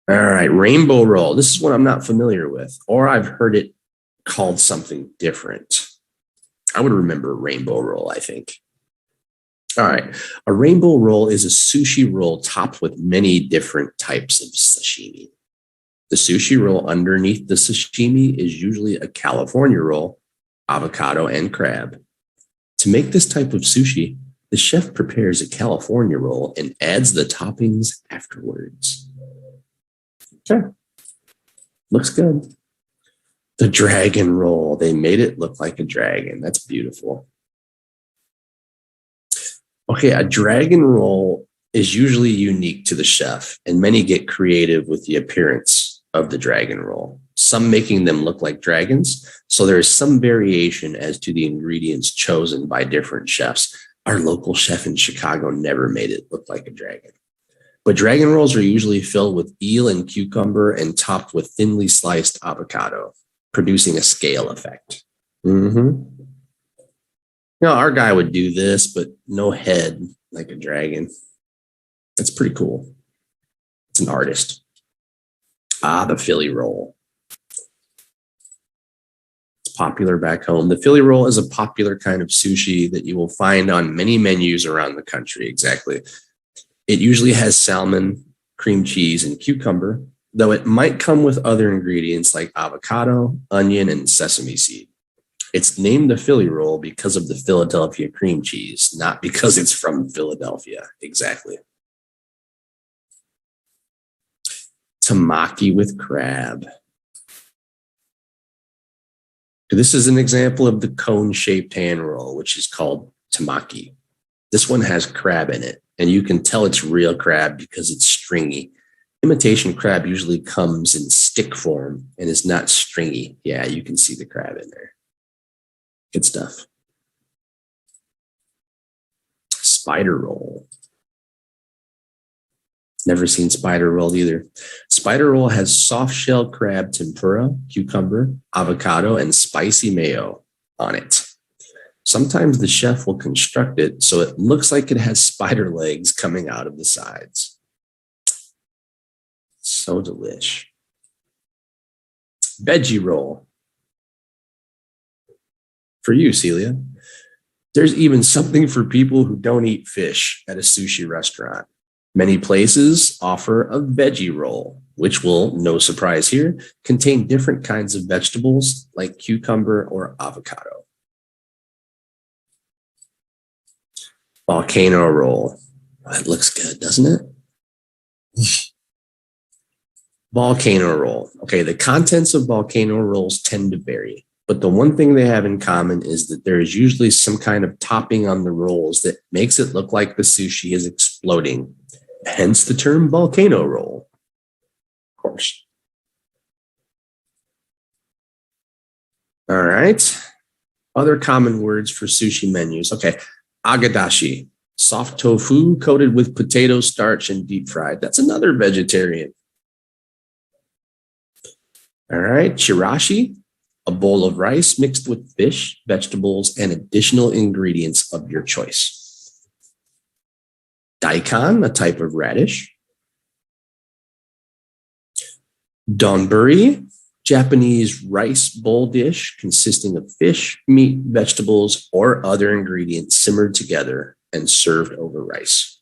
All right, rainbow roll. This is one I'm not familiar with, or I've heard it called something different. I would remember rainbow roll, I think. All right, a rainbow roll is a sushi roll topped with many different types of sashimi. The sushi roll underneath the sashimi is usually a California roll, avocado, and crab. To make this type of sushi, the chef prepares a California roll and adds the toppings afterwards. Okay, looks good. The dragon roll, they made it look like a dragon. That's beautiful. Okay, a dragon roll is usually unique to the chef, and many get creative with the appearance of the dragon roll, some making them look like dragons. So there is some variation as to the ingredients chosen by different chefs. Our local chef in Chicago never made it look like a dragon. But dragon rolls are usually filled with eel and cucumber and topped with thinly sliced avocado, producing a scale effect. You know, our guy would do this, but no head like a dragon. That's pretty cool. It's an artist. The Philly roll. It's popular back home. The Philly roll is a popular kind of sushi that you will find on many menus around the country. Exactly. It usually has salmon, cream cheese, and cucumber, though it might come with other ingredients like avocado, onion, and sesame seed. It's named the Philly roll because of the Philadelphia cream cheese, not because it's from Philadelphia. Exactly. Tamaki with crab. This is an example of the cone-shaped hand roll, which is called temaki. This one has crab in it, and you can tell it's real crab because it's stringy. Imitation crab usually comes in stick form and is not stringy. Yeah, you can see the crab in there. Good stuff. Spider roll. Never seen spider roll either. Spider roll has soft shell crab tempura, cucumber, avocado, and spicy mayo on it. Sometimes the chef will construct it so it looks like it has spider legs coming out of the sides. So delish. Veggie roll. For you, Celia. There's even something for people who don't eat fish at a sushi restaurant. Many places offer a veggie roll, which will, no surprise here, contain different kinds of vegetables like cucumber or avocado. Volcano roll. That looks good, doesn't it? Volcano roll. Okay, the contents of volcano rolls tend to vary, but the one thing they have in common is that there is usually some kind of topping on the rolls that makes it look like the sushi is exploding. Hence the term volcano roll. Of course. All right. Other common words for sushi menus. Okay. Agadashi, soft tofu coated with potato starch and deep fried. That's another vegetarian. All right. Chirashi, a bowl of rice mixed with fish, vegetables, and additional ingredients of your choice. daikon, a type of radish. Donburi, Japanese rice bowl dish consisting of fish, meat, vegetables, or other ingredients simmered together and served over rice.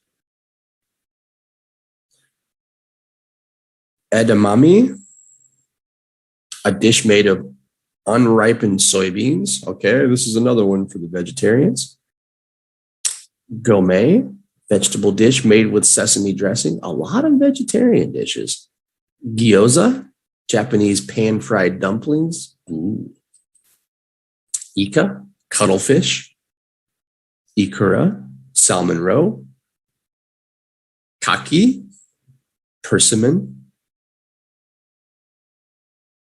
Edamame, a dish made of unripened soybeans. Okay, this is another one for the vegetarians. Gourmet, vegetable dish made with sesame dressing. A lot of vegetarian dishes. Gyoza, Japanese pan-fried dumplings. Ooh. Ika, cuttlefish. Ikura, salmon roe. Kaki, persimmon.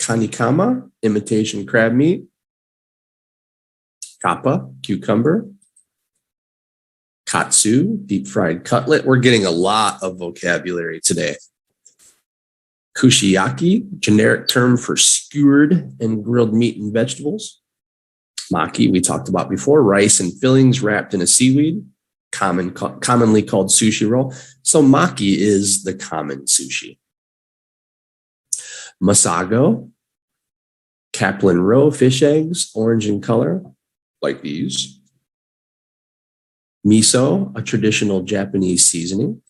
Kanikama, imitation crab meat. Kappa, cucumber. Katsu, deep fried cutlet. We're getting a lot of vocabulary today. Kushiyaki, generic term for skewered and grilled meat and vegetables. Maki, we talked about before, rice and fillings wrapped in a seaweed, commonly called sushi roll. So maki is the common sushi. Masago, Kaplan roe fish eggs, orange in color, like these. Miso, a traditional Japanese seasoning.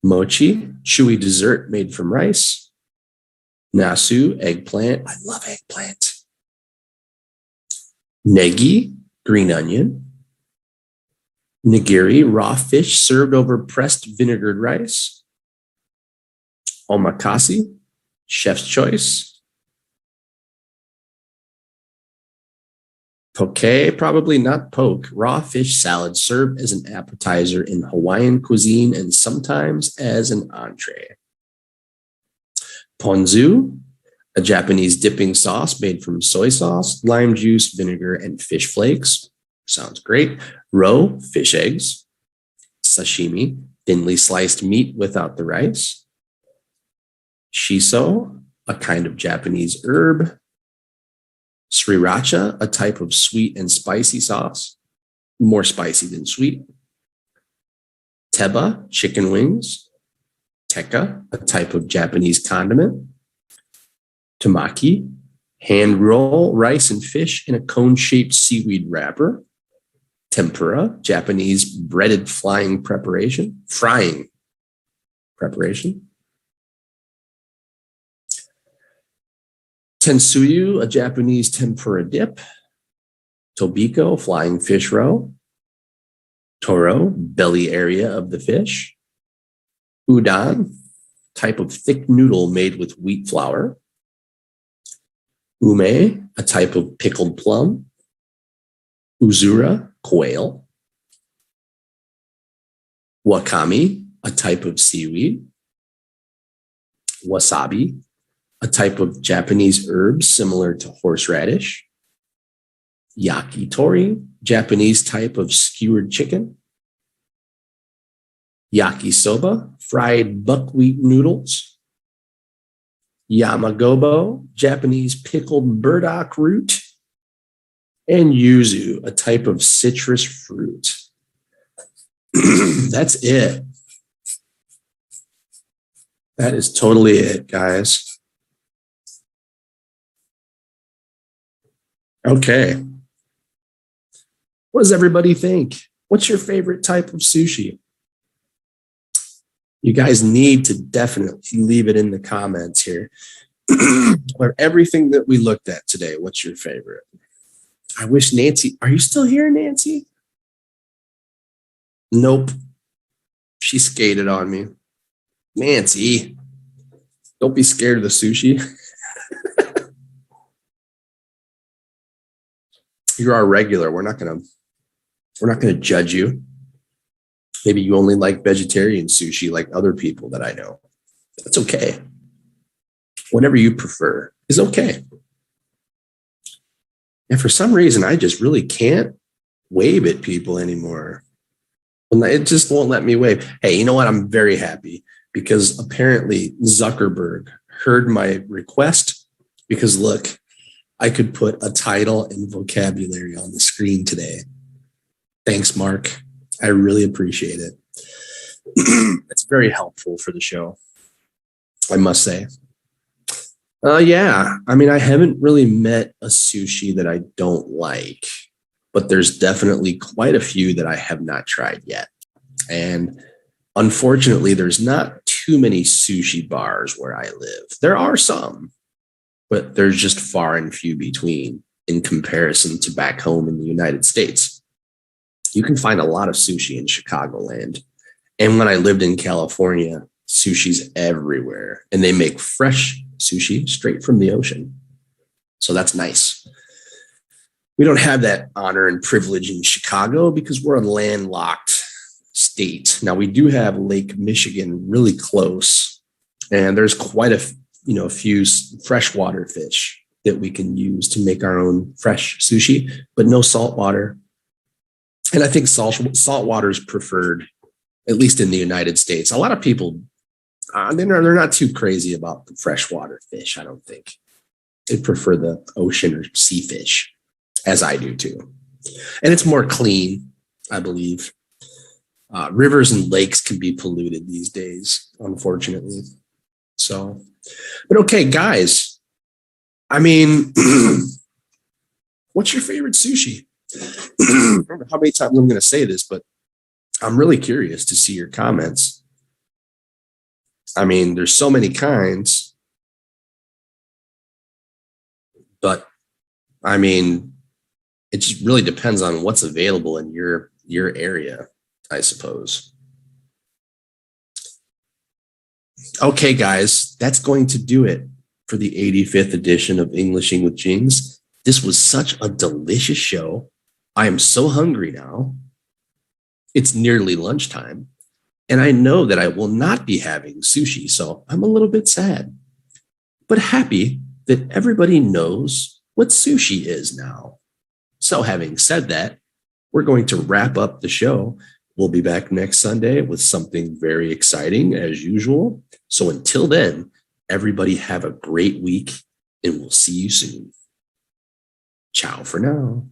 Mochi, chewy dessert made from rice. Nasu, eggplant. I love eggplant. Negi, green onion. Nigiri, raw fish served over pressed vinegared rice. Omakase, chef's choice. Poke, probably not poke, raw fish salad served as an appetizer in Hawaiian cuisine and sometimes as an entree. Ponzu, a Japanese dipping sauce made from soy sauce, lime juice, vinegar, and fish flakes. Sounds great. Roe, fish eggs. Sashimi, thinly sliced meat without the rice. Shiso, a kind of Japanese herb. Sriracha, a type of sweet and spicy sauce, more spicy than sweet. Teba, chicken wings. Tekka, a type of Japanese condiment. Tamaki, hand roll rice and fish in a cone-shaped seaweed wrapper. Tempura, Japanese breaded frying preparation. Tensuyu, a Japanese tempura dip. Tobiko, flying fish roe. Toro, belly area of the fish. Udon, type of thick noodle made with wheat flour. Ume, a type of pickled plum. Uzura, quail. Wakame, a type of seaweed. Wasabi, a type of Japanese herb similar to horseradish. Yakitori, Japanese type of skewered chicken. Yakisoba, fried buckwheat noodles. Yamagobo, Japanese pickled burdock root. And yuzu, a type of citrus fruit. That's it. That is totally it, guys. Okay. What does everybody think? What's your favorite type of sushi? You guys need to definitely leave it in the comments here. Or everything that we looked at today, what's your favorite? I wish Nancy, are you still here, Nancy? Nope. She skated on me. Nancy, don't be scared of the sushi. You're our regular. We're not gonna judge you. Maybe you only like vegetarian sushi like other people that I know. That's okay. Whatever you prefer is okay. And for some reason, I just really can't wave at people anymore. It just won't let me wave. Hey, you know what? I'm very happy because apparently Zuckerberg heard my request because look, I could put a title and vocabulary on the screen today. Thanks, Mark. I really appreciate it. It's very helpful for the show, I must say. Yeah, I mean, I haven't really met a sushi that I don't like, but there's definitely quite a few that I have not tried yet. And unfortunately, there's not too many sushi bars where I live. There are some, but there's just far and few between in comparison to back home in the United States. You can find a lot of sushi in Chicagoland. And when I lived in California, sushi's everywhere, and they make fresh sushi straight from the ocean. So that's nice. We don't have that honor and privilege in Chicago because we're a landlocked state. Now we do have Lake Michigan really close, and there's quite a few freshwater fish that we can use to make our own fresh sushi, but no salt water. And I think salt water is preferred, at least in the United States. A lot of people, they're not too crazy about the freshwater fish, I don't think. They prefer the ocean or sea fish, as I do too. And it's more clean, I believe. Rivers and lakes can be polluted these days, unfortunately. So, but okay, guys. I mean, what's your favorite sushi? I don't know how many times I'm going to say this, but I'm really curious to see your comments. I mean, there's so many kinds, but I mean, it just really depends on what's available in your area, I suppose. Okay, guys, that's going to do it for the 85th edition of Englishing with Jings. This was such a delicious show. I am so hungry now. It's nearly lunchtime, and I know that I will not be having sushi, so I'm a little bit sad, but happy that everybody knows what sushi is now. So having said that, we're going to wrap up the show. We'll be back next Sunday with something very exciting as usual. So until then, everybody have a great week, and we'll see you soon. Ciao for now.